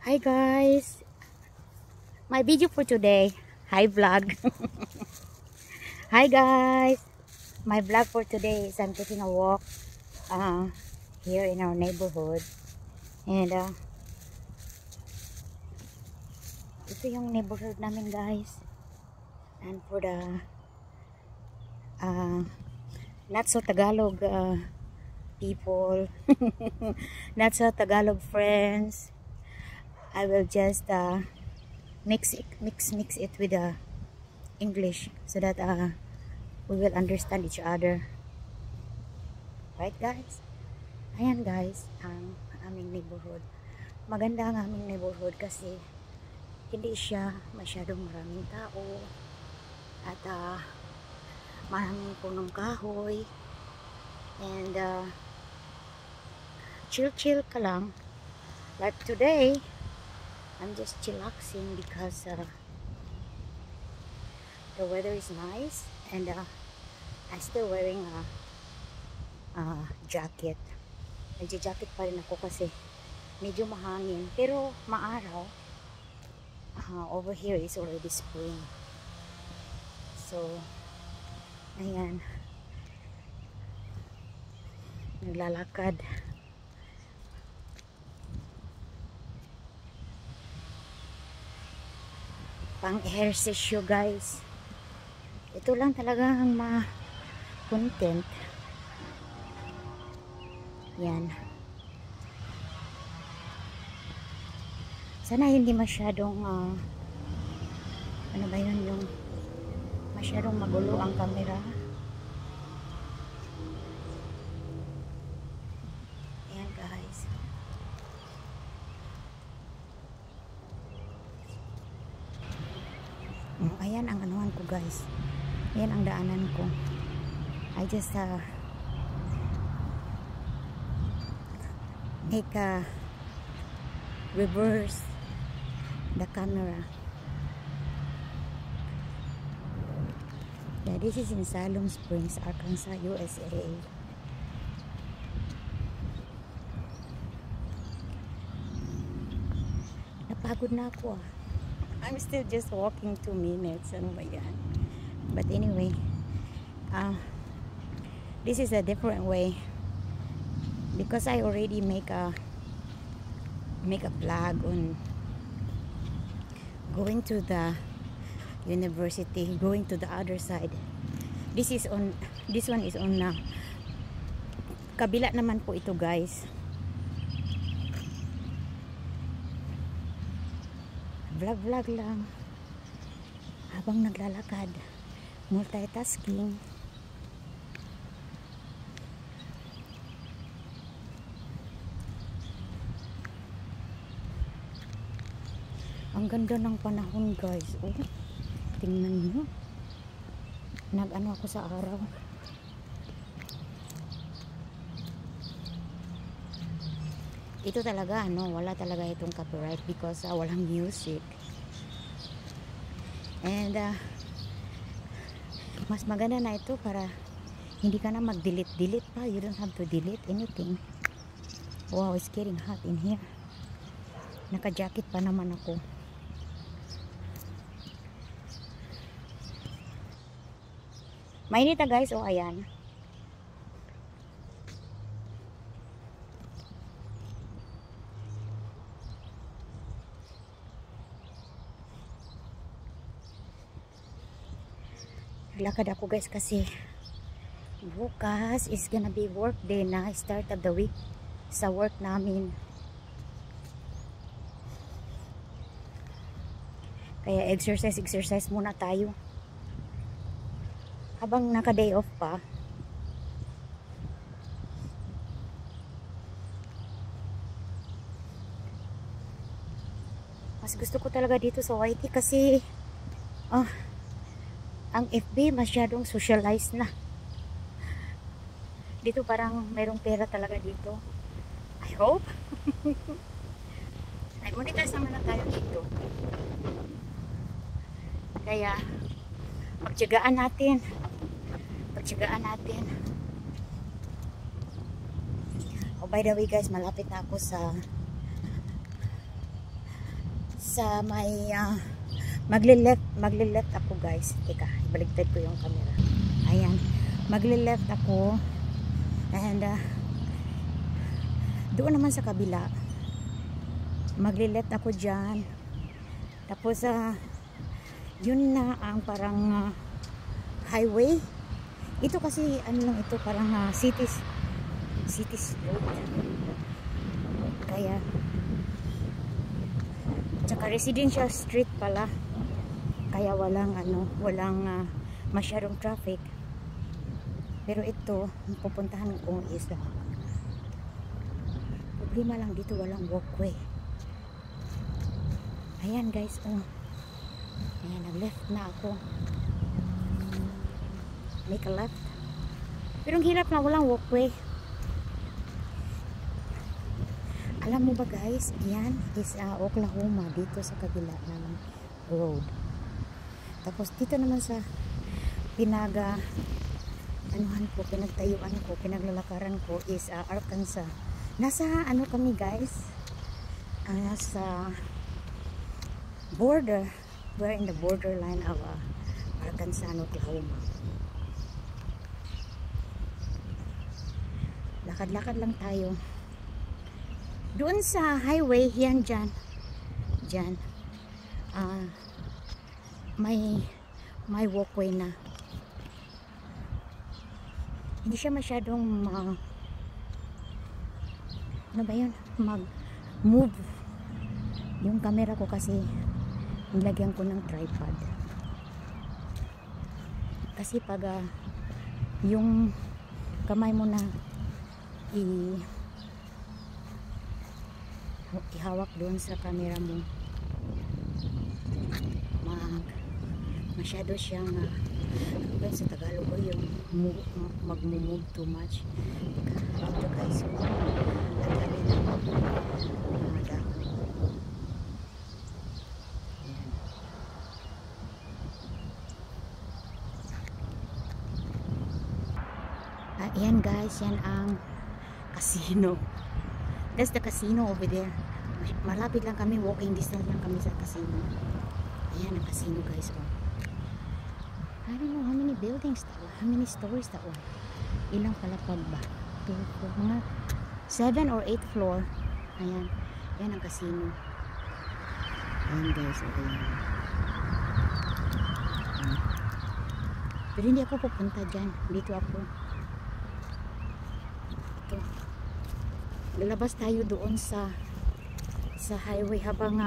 Hi guys, my video for today. Hi vlog. Hi guys, my vlog for today is I'm taking a walk here in our neighborhood, and ito yung neighborhood namin guys. And for the not so Tagalog people, not so Tagalog friends, I will just mix it with English so that we will understand each other. Right guys? Ayan guys, ang aming neighborhood. Maganda ang aming neighborhood kasi hindi siya masyadong maraming tao at maraming punong kahoy, and chill ka lang. Like today, I'm just chillaxing because the weather is nice, and I'm still wearing a jacket. Nagja-jacket pa rin ako kasi medyo mahangin, pero maaraw. Over here is already spring. So, ayan. Naglalakad. Pang-exercise guys. Ito lang talaga ang ma-content. Yan. Sana hindi masyadong ano ba yun, yung masyadong magulo ang camera. Ayan guys. Ayan ang anuhan ko guys. Ayan ang daanan ko. I just make a reverse the camera. Yeah, this is in Siloam Springs, Arkansas, USA. Napagod na ako I'm still just walking 2 minutes. Ano ba yan? But anyway, this is a different way because I already make a vlog on going to the university, going to the other side. This one is on kabila naman po ito guys. Vlog lang habang naglalakad, multitasking. Ang ganda ng panahon guys. Oh, tingnan nyo, nag-ano ako sa araw. Ito talaga wala talaga itong copyright because walang music. And mas maganda na ito para hindi ka na mag-delete pa. You don't have to delete anything. Wow, it's getting hot in here. Naka-jacket pa naman ako. Mainit guys. Oh, ayan. Naglakad ako guys kasi bukas is gonna be work day na, start of the week sa work namin. Kaya exercise muna tayo habang naka day off pa. Mas gusto ko talaga dito sa YT kasi ang FB masyadong socialized na. Dito parang mayroong pera talaga dito. I hope. Ay, monetize naman na tayo dito. Kaya pagtiyagaan natin. Oh, by the way guys, malapit na ako sa sa may magle-left ako guys. Teka, ibaligtad ko yung camera. Ayan, magle-left ako and doon naman sa kabila magle-left ako dyan, tapos yun na ang parang highway. Ito kasi ano lang ito, parang cities road, kaya tsaka residential street pala, kaya walang masyadong traffic. Pero ito pupuntahan ko is problema lang dito, walang walkway. Ayan guys, oh. Ayan, nag-left na ako. Make a left. Pero ang hirap na, walang walkway. Alam mo ba guys, yan is Oklahoma, dito sa kabila ng road. Tapos dito naman sa pinagtayuan ko, pinaglalakaran ko is Arkansas. Nasa ano kami guys, sa border. We're in the borderline of Arkansas and Oklahoma. Lakad-lakad lang tayo. Doon sa highway, yan dyan. May walkway na. Hindi siya masyadong ano ba yun? Mag-move yung camera ko kasi nilagyan ko ng tripod. Kasi pag yung kamay mo na ihawak doon sa camera mo, masyado siyang sa Tagalog ko yung mag-move too much. Ito guys, ang dami na mga dahon. Ayan guys, yan ang casino. That's the casino over there. Malapit lang kami, walking distance lang kami sa casino. Ayan ang casino guys. Oh. I don't know how many buildings that one, how many stories that one. Ilang palapag ba? Mga 7 or 8 floor. Ayan. Yan ang casino. Ayan guys. Okay. Ayan. Pero hindi ako pupunta dyan. Dito ako. Ito. Lalabas tayo doon sa highway habang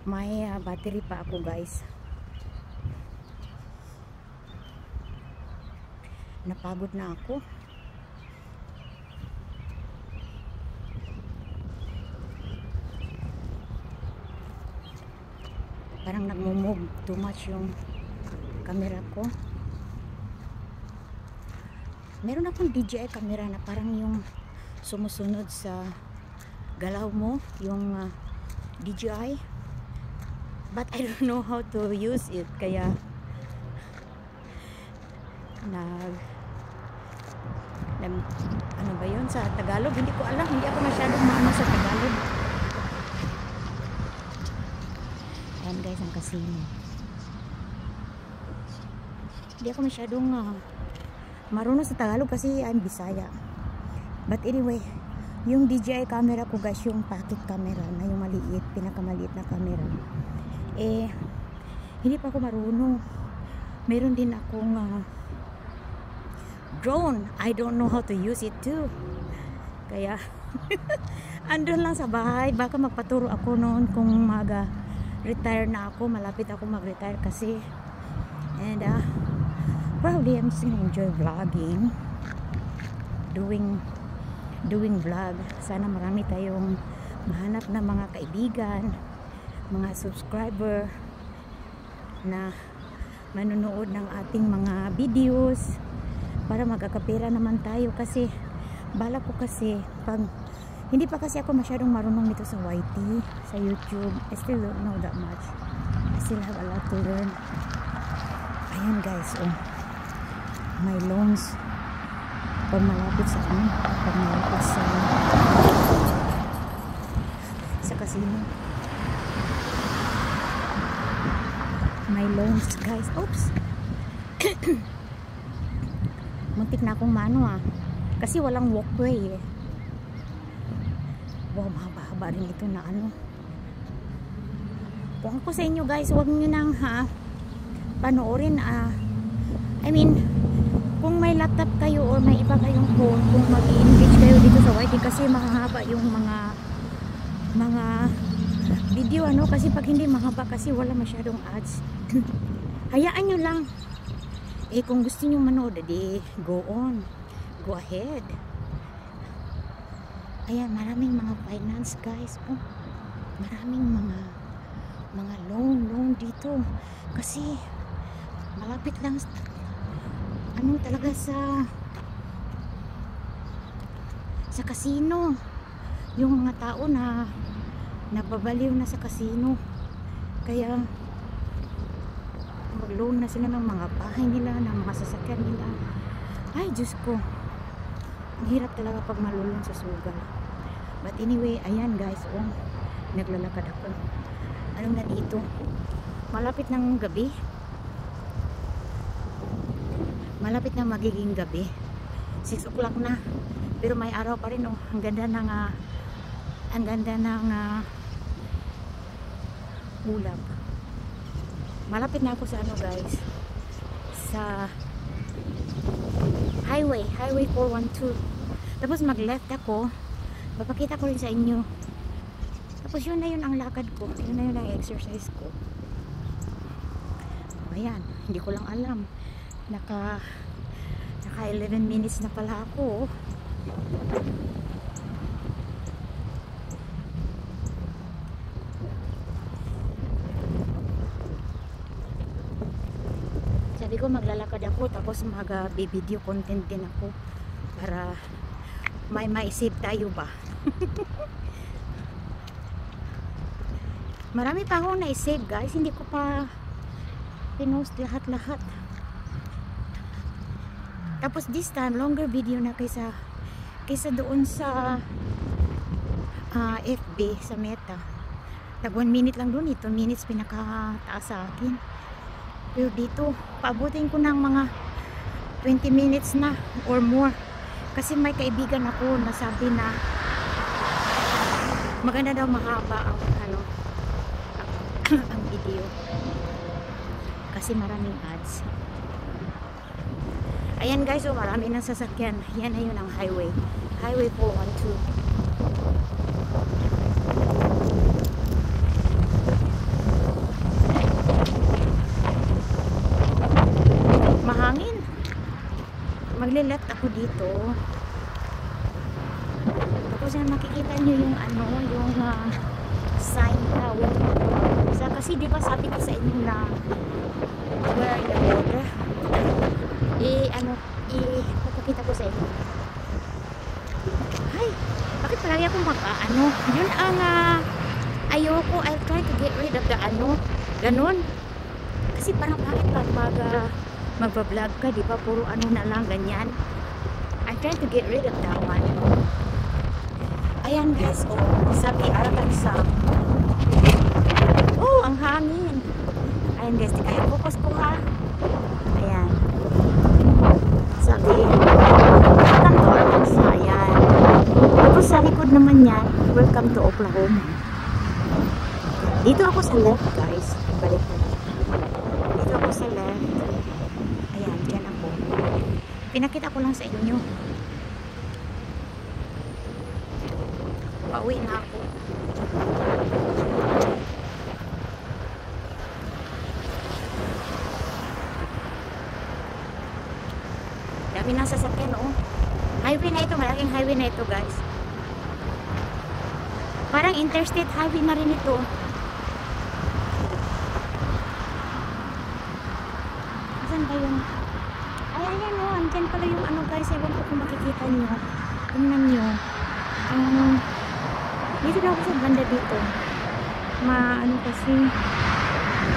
may battery pa ako guys. Napagod na ako. Parang nagmo-move too much yung camera ko. Meron akong DJI camera na parang yung sumusunod sa galaw mo, yung DJI. But I don't know how to use it, kaya ano ba yun sa Tagalog? Hindi ko alam, hindi ako masyadong maano sa Tagalog. Ayan guys, ang casino. Hindi ako masyadong marunong sa Tagalog kasi I'm Bisaya. But anyway, yung DJI camera ko guys, yung pocket camera na yung maliit, pinakamaliit na camera, hindi pa ako marunong. Meron din akong drone. I don't know how to use it too. Kaya andun lang sa bahay. Baka magpaturo ako noon kung retire na ako. Malapit ako mag-retire kasi. And probably I'm just gonna enjoy vlogging. Doing vlog. Sana marami tayong mahanap na mga kaibigan, mga subscriber na manonood ng ating mga videos para magkakapera naman tayo. Kasi bala ko kasi pag hindi pa kasi ako masyadong marunong nito sa YT, sa YouTube. I still don't know that much. I still have a lot to learn. Ayan guys, my loans pag malapit sa sa casino. my loans guys. Oops. Muntik na akong mano kasi walang walkway wow, mahaba-haba rin ito na ano. Kung ako sa inyo guys, huwag nyo nang panoorin I mean, kung may laptop kayo or may iba kayong phone, kung mag-i-engage kayo dito sa YT kasi mahaba yung mga video kasi pag hindi mahaba kasi wala masyadong ads. Hayaan nyo lang. Kung gusto nyo manood, go on, go ahead. Ayan, maraming mga finance guys. Maraming mga loan dito kasi malapit lang talaga sa casino. Yung mga tao na nababaliw na sa casino, kaya mag-loan na sila ng mga bahay nila, ng mga sasakyan nila. Ay Diyos ko, ang hirap talaga pag malulong sa sugal. But anyway, ayan guys, naglalakad ako. Ano na dito, malapit ng gabi, malapit na magiging gabi, 6 o'clock na, pero may araw pa rin. Ang ganda ng ulap. Malapit na ako sa guys, sa highway 412. Tapos mag left ako, papakita ko rin sa inyo. Tapos yun na yun ang lakad ko, yun na yun ang exercise ko. Ayan, hindi ko lang alam, naka 11 minutes na pala ako. Sabi ko maglalakad ako, tapos mag-video content din ako para may save tayo ba. Marami pa akong na-save guys, hindi ko pa pinost lahat. Tapos this time longer video na kaysa doon sa FB, sa Meta. Tag 1 minute lang doon, 2 minutes pinakataas sa akin. Pero dito paabutin ko ng mga 20 minutes na or more, kasi may kaibigan ako na sabi na maganda daw mahaba ang ang video kasi maraming ads. Ayan guys, marami ng sasakyan. Yan na yun ang highway 412. Mahangin. Magle-left ako dito. Tapos yan, makikita nyo yung yung sign na kasi di ba sabi ko sa inyo na we're in the border. Papakita ko sa inyo. Ay, bakit palagi akong yun ang ayoko. I'll try to get rid of the ganon. Kasi parang bakit pag magbablog ka, di ba puro na lang ganyan. I'm trying to get rid of that one. Ayan guys, sabi Arkansas. Ang hangin. Ayan guys, di kayo focus ko ha. Ayan. Sabi, welcome to Arkansas. Ayan. Tapos sa likod naman yan, welcome to Oklahoma. Dito ako sa left guys. Balik ko. Dito ako sa left. Ayan, dyan ako. Pinakita ko lang sa inyo. Pauwi na ako. Dami ng sasakyan, highway na ito, malaking highway na ito guys. Parang interstate highway na rin ito. Asan ba yun? Ay, ayan andyan pala yung guys, ewan ko kung makikita nyo. Tingnan nyo. Dito na ako sa banda dito. Kasi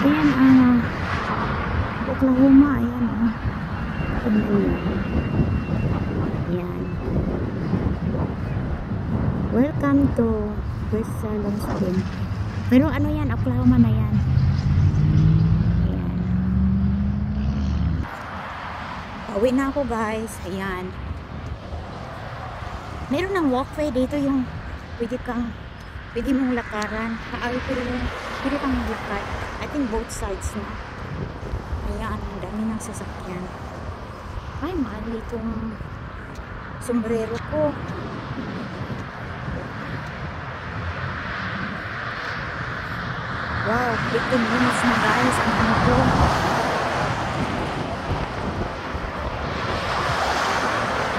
ayan, Oklahoma, ayan tingnan nyo. Ayan. Welcome to West Salem Spring. Pero yan, Oklahoma na yan. Ayan. Pauwi na ako guys. Ayan. Meron ng walkway dito yung pwede mong lakaran. Pwede kang maglakad. I think both sides na. Ayan, ang dami ng sasakyan. Ay, mahal itong sombrero ko. Wow, 15 minutes na guys. Ang ano ko.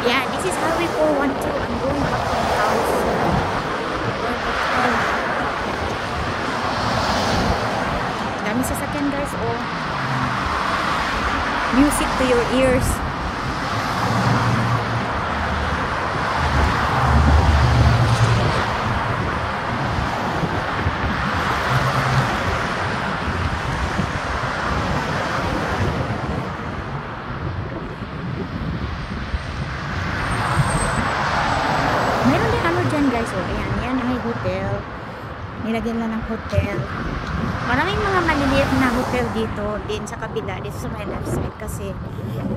Yeah, this is Highway 412. I'm going back to my house. Dami sasakyan guys, oh. Music to your ears. Meron din ano dyan guys, oh. Ayan, yan ay hotel. Nilagyan na ng hotel. Maraming mga maliliit na hotel dito din sa kabila, dito sa my left side kasi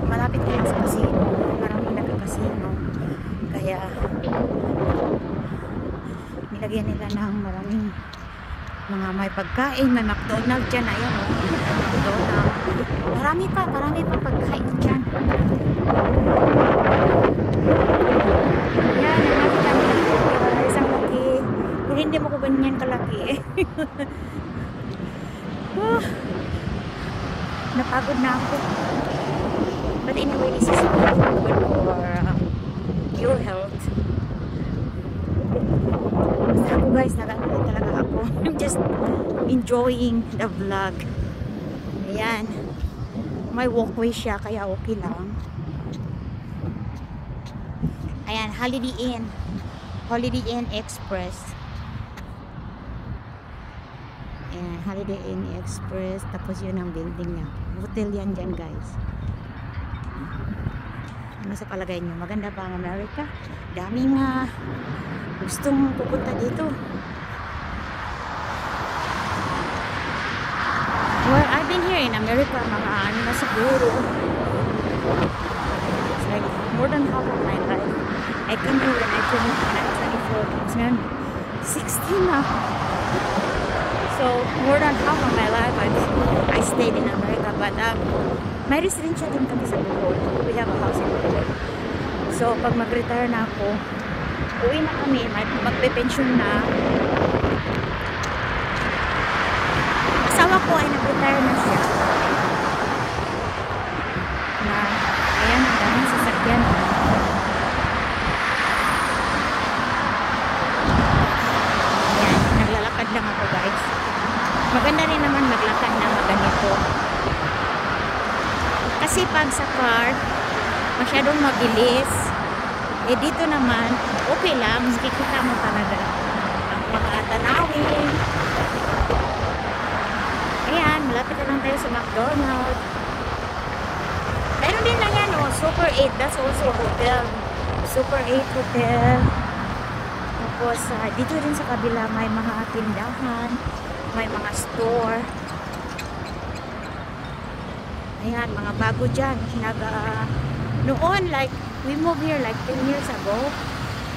malapit na sa casino. Maraming nagka-casino. Kaya nilagyan nila ng maraming mga may pagkain, may McDonald's dyan. Ayan, oh. McDonald's. Marami pa pagkain dyan. Ayan, isang laki. Pero hindi mo ko ganyan kalaki eh. Napagod na ako. But anyway, this is good for your health. Basta ako guys, nagano talaga ako. I'm just enjoying the vlog. Ayan. May walkway siya, kaya okay lang. Ayan, Holiday Inn. Holiday Inn Express. Ayan, Holiday Inn Express. Tapos yun ang building niya. Hotel yan dyan guys. Ano sa palagay nyo? Maganda ba ang Amerika? Daming gustong pupunta dito. Well, I've been here in America mga ano na siguro. It's like more than half of my life. I came here when I'm 24. Tapos ngayon, 16 na. So, more than half of my life I stayed in America. But may residensya din kami sa Bohol. We have a house in Bohol. So, pag mag-retire na ako, uwi na kami, magpe-pension na. Asawa ko ay nag-retire na siya. Na, ayan, ang daming sasakyan. Ayan, naglalakad lang ako guys. Maganda rin naman maglakad na maganito. Kasi pag sa car, masyadong mabilis. Eh dito naman, okay lang. Makikita mo talaga ang mga tanawin. Ayan, malapit na lang tayo sa McDonald's. Meron din lang yan, oh, Super 8. That's also a hotel. Super 8 Hotel. Tapos, dito rin sa kabila may mga tindahan. May mga store. Ayan, mga bago dyan. Noon, like, we moved here like 10 years ago.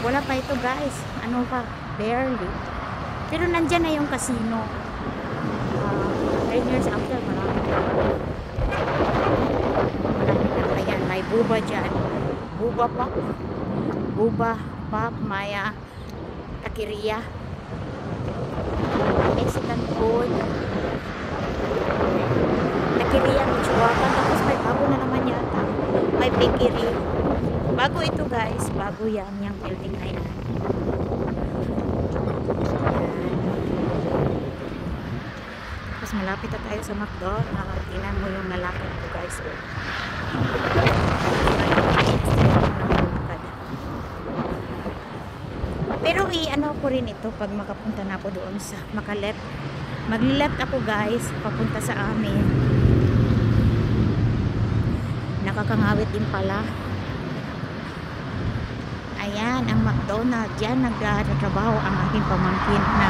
Wala pa ito, guys. Ano pa? Barely. Pero nandyan na yung casino. 10 years after, marami na. Ayan, may buba dyan. Buba pop. Buba pop, maya. Taqueria. Mexican food. Taqueria, Michoacan. Tapos may bago na naman yata. May bakery. Bago ito guys. Bago yan. Yung building na yan. Tapos malapit na tayo sa McDonald's. Tingnan mo yung nalakad ko guys. Pero ano ko rin ito pag makapunta na ako doon sa makaleft. Magli-left ako guys papunta sa amin. Nakakangawit din pala. Ayan ang McDonald's. Diyan nagtatrabaho ang aking pamangkin na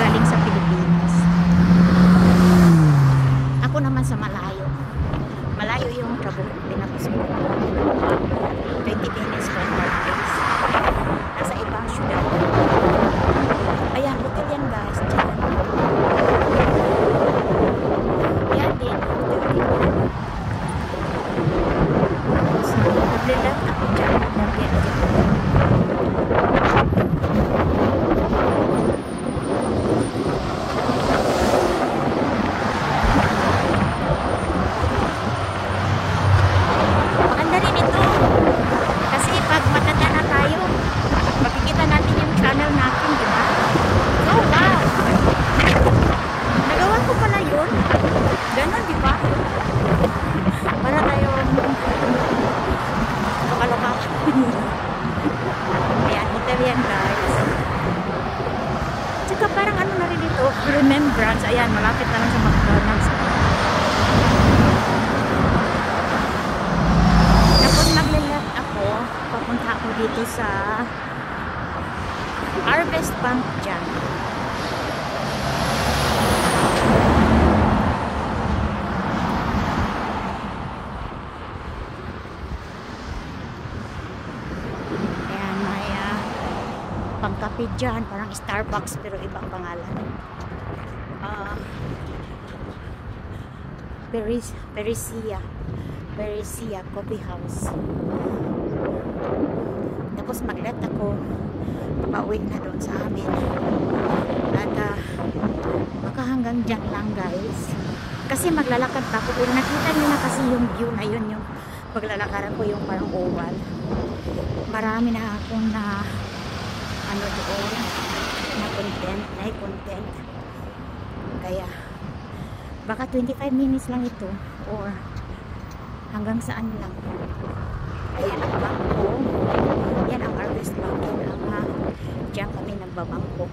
galing sa Pilipinas. Ako naman sa malayo. Malayo yung trabaho. Pinapos ko. parang ano na rin ito, remembrance. Ayan, malapit na lang sa McDonald's. Tapos maglalat ako, papunta ako dito sa Harvest Bank dyan. Ayan, may pangkape dyan, parang Starbucks pero ibang pangalan. Perisia Coffee House. Tapos maglet ako, pauwi na doon sa amin. At baka hanggang dyan lang guys. Kasi maglalakad pa ako. Kung nakita nyo na kasi yung view na yun, yung paglalakaran ko yung parang oval. Marami na akong na ano doon, na content. Kaya baka 25 minutes lang ito or hanggang saan lang. Ayan ang bangko. Yan ang Harvest Bank. Yan ang diyan kami nagbabangko.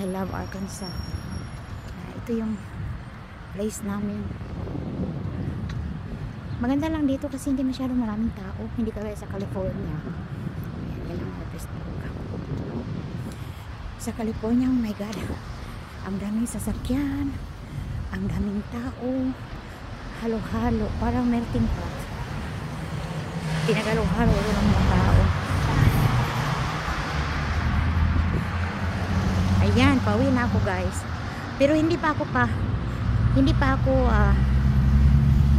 I love Arkansas. Ito yung place namin. Maganda lang dito kasi hindi masyadong maraming tao. Hindi kagaya sa California. Yan ang Harvest Bank. Sa California, oh my God, ang daming sasakyan, ang daming tao, halo-halo, parang melting pot. Pinagalo-halo yun ang mga tao. Ayan, pauwi na ako guys. Pero hindi pa ako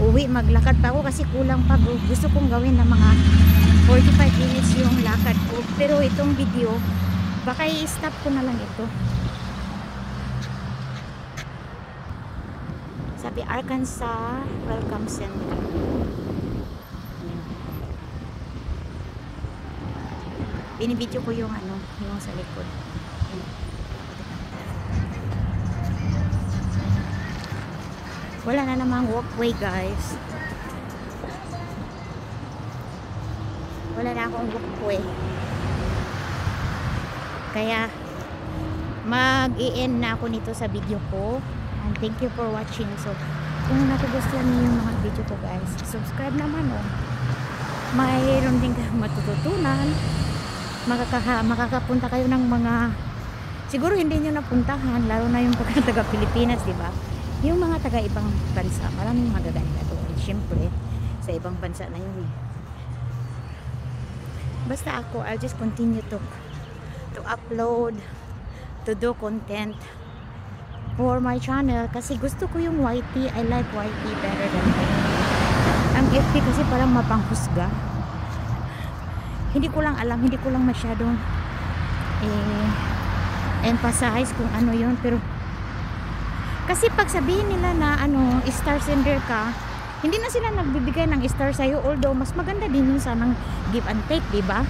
uwi, maglakad pa ako kasi kulang pa. Gusto kong gawin ng mga 45 minutes yung lakad ko. Pero itong video, baka i-stop ko na lang ito. Sabi Arkansas Welcome Center. Binibidyo ko yung ano, yung sa likod. Wala na namang walkway guys. Wala na akong walkway. Kaya mag-i-end na ako nito sa video ko. And thank you for watching. So kung nagustuhan niyo yung mga video ko guys, subscribe naman oh. Mayroon din kayong matututunan. Makakapunta kayo ng mga siguro hindi nyo napuntahan, lalo na yung pagka taga Pilipinas, di ba? Yung mga taga ibang bansa, maraming magaganda doon. Siyempre, sa ibang bansa na yun eh. Basta ako, I'll just continue to upload, to do content for my channel kasi gusto ko yung YT. I like YT better than FB. Ang FB kasi parang mapanghusga. Hindi ko lang alam, hindi ko lang masyadong emphasize kung ano yun, pero kasi pag sabihin nila na ano, star sender ka, hindi na sila nagbibigay ng star sa'yo, although mas maganda din yung sanang give and take, diba?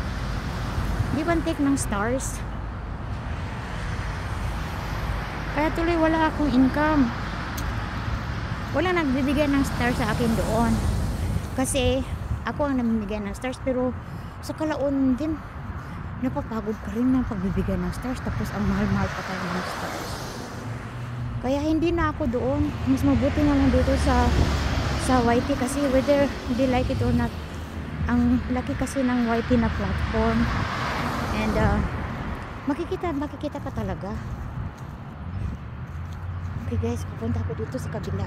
Give and take ng stars. Kaya tuloy wala akong income. Wala nagbibigay ng stars sa akin doon. Kasi ako ang namimigay ng stars, pero sa kalaon din napapagod ka rin ng pagbibigay ng stars, tapos ang mahal-mahal pa tayo ng stars. Kaya hindi na ako doon. Mas mabuti na lang dito sa YT kasi whether they like it or not, ang laki kasi ng YT na platform. And makikita pa talaga. Okay guys, pupunta ako dito sa kabila.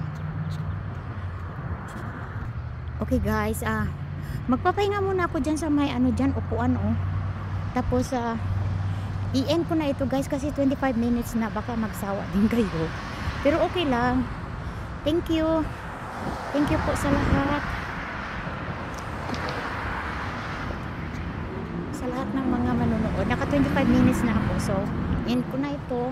Okay guys, magpapahinga muna ako dyan sa may ano dyan, upuan oh. Tapos i-end ko na ito guys kasi 25 minutes na, baka magsawa din kayo. Pero okay lang. Thank you. Thank you po sa lahat. Sa lahat ng mga manonood. Naka 25 minutes na ako. So, end ko na ito.